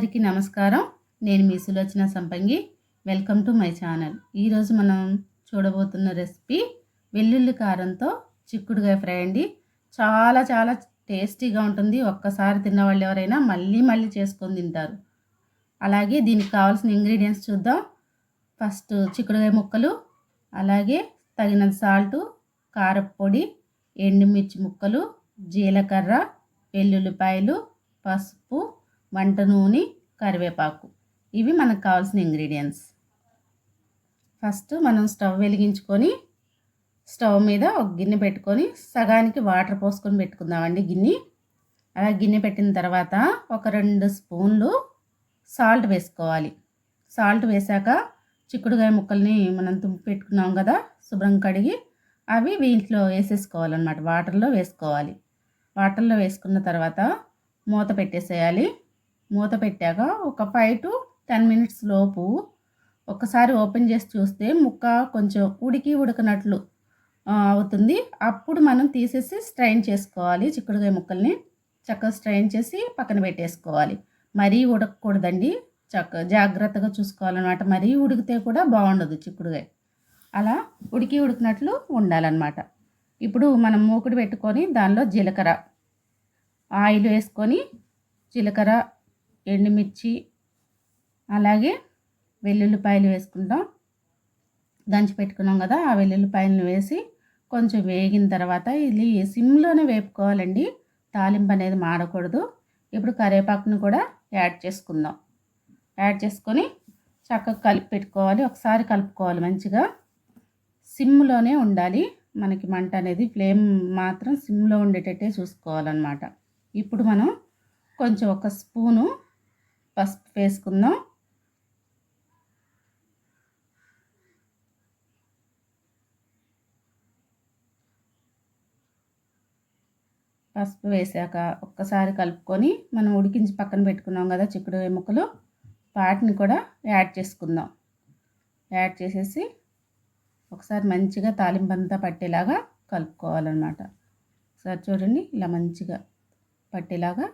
అందరికీ నమస్కారం. నేను మీ సులోచన సంపంగి. Welcome to my channel. ఈరోజు మనం చూడబోతున్న రెసిపీ వెల్లుల్లి కారంతో చిక్కుడుకాయ ఫ్రై అండి. చాలా చాలా టేస్టీగా ఉంటుంది. ఒక్కసారి తిన్న వాళ్ళు ఎవరైనా మళ్ళీ మళ్ళీ చేసుకొని తింటారు. అలాగే దీనికి కావాల్సిన ఇంగ్రీడియంట్స్ చూద్దాం. ఫస్ట్ చిక్కుడుకాయ ముక్కలు, అలాగే తగినంత సాల్టు, కారపొడి, ఎండుమిర్చి ముక్కలు, జీలకర్ర, వెల్లుల్లిపాయలు, పసుపు, వంట నూనె, కరివేపాకు. ఇవి మనకు కావాల్సిన ఇంగ్రీడియంట్స్. ఫస్ట్ మనం స్టవ్ వెలిగించుకొని స్టవ్ మీద ఒక గిన్నె పెట్టుకొని సగానికి వాటర్ పోసుకొని పెట్టుకుందామండి గిన్నె. అలా గిన్నె పెట్టిన తర్వాత ఒక 2 స్పూన్లు సాల్ట్ వేసుకోవాలి. సాల్ట్ వేసాక చిక్కుడుకాయ ముక్కల్ని మనం తుంపి పెట్టుకున్నాం కదా, శుభ్రం కడిగి అవి వీటిలో వేసేసుకోవాలన్నమాట. వాటర్లో వేసుకోవాలి. వాటర్లో వేసుకున్న తర్వాత మూత పెట్టేసేయాలి. మూత పెట్టాక ఒక 5 to 10 మినిట్స్ లోపు ఒకసారి ఓపెన్ చేసి చూస్తే ముక్క కొంచెం ఉడకనట్లు అవుతుంది. అప్పుడు మనం తీసేసి స్ట్రైన్ చేసుకోవాలి. చిక్కుడుకాయ ముక్కల్ని చక్కగా స్ట్రైన్ చేసి పక్కన పెట్టేసుకోవాలి. మరీ ఉడకకూడదండి, జాగ్రత్తగా చూసుకోవాలన్నమాట. మరీ ఉడికితే కూడా బాగుండదు చిక్కుడుకాయ. అలా ఉడికినట్లు ఉండాలన్నమాట. ఇప్పుడు మనం మూకుడు పెట్టుకొని దానిలో జీలకర్ర, ఆయిల్ వేసుకొని జీలకర్ర, ఎండుమిర్చి, అలాగే వెల్లుల్లిపాయలు వేసుకుంటాం. దంచి పెట్టుకున్నాం కదా, ఆ వెల్లుల్లిపాయలను వేసి కొంచెం వేగిన తర్వాత ఇది సిమ్లోనే వేపుకోవాలండి. తాలింపు అనేది మాడకూడదు. ఇప్పుడు కరివేపాకును కూడా యాడ్ చేసుకుందాం. యాడ్ చేసుకొని చక్కగా కలిపి పెట్టుకోవాలి. ఒకసారి కలుపుకోవాలి మంచిగా. సిమ్లోనే ఉండాలి మనకి మంట అనేది. ఫ్లేమ్ మాత్రం సిమ్లో ఉండేటట్టే చూసుకోవాలన్నమాట. ఇప్పుడు మనం కొంచెం ఒక స్పూను పసుపు వేసుకుందాం. పసుపు వేసాక ఒక్కసారి కలుపుకొని మనం ఉడికించి పక్కన పెట్టుకున్నాం కదా చిక్కుడుకాయ ముక్కలు, వాటిని కూడా యాడ్ చేసుకుందాం. యాడ్ చేసేసి ఒకసారి మంచిగా తాలింపు అంతా పట్టేలాగా కలుపుకోవాలన్నమాట. ఒకసారి చూడండి, ఇలా మంచిగా పట్టేలాగా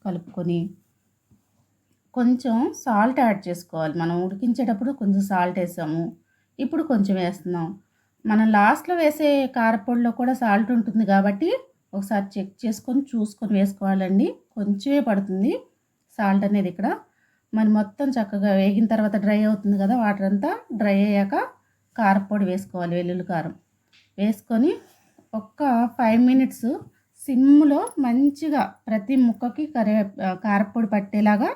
కలుపుకొని కొంచెం సాల్ట్ యాడ్ చేసుకోవాలి. మనం ఉడికించేటప్పుడు కొంచెం సాల్ట్ వేసాము, ఇప్పుడు కొంచెం వేస్తున్నాం. మనం లాస్ట్లో వేసే కారపొడిలో కూడా సాల్ట్ ఉంటుంది కాబట్టి ఒకసారి చెక్ చేసుకొని చూసుకొని వేసుకోవాలండి. కొంచెమే పడుతుంది సాల్ట్ అనేది ఇక్కడ. మరి మొత్తం చక్కగా వేగిన తర్వాత డ్రై అవుతుంది కదా, వాటర్ అంతా డ్రై అయ్యాక కారపొడి వేసుకోవాలి. వెల్లుల్లి కారం వేసుకొని ఒక్క 5 మినిట్స్ సిమ్లో మంచిగా ప్రతి ముక్కకి కారపొడి పట్టేలాగా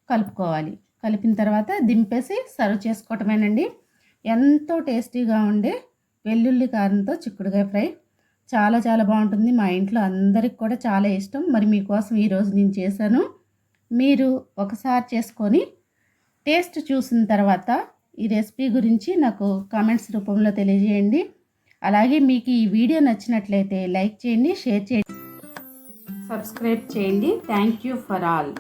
కలుపుకోవాలి. కలిపిన తర్వాత దింపేసి సర్వ్ చేసుకోవటమేనండి. ఎంతో టేస్టీగా ఉండే వెల్లుల్లి కారంతో చిక్కుడుకాయ ఫ్రై చాలా చాలా బాగుంటుంది. మా ఇంట్లో అందరికి కూడా చాలా ఇష్టం. మరి మీకోసం ఈరోజు నేను చేశాను. మీరు ఒకసారి చేసుకొని టేస్ట్ చూసిన తర్వాత ఈ రెసిపీ గురించి నాకు కామెంట్స్ రూపంలో తెలియజేయండి. అలాగే మీకు ఈ వీడియో నచ్చినట్లయితే లైక్ చేయండి, షేర్ చేయండి, సబ్స్క్రైబ్ చేయండి. Thank you for all.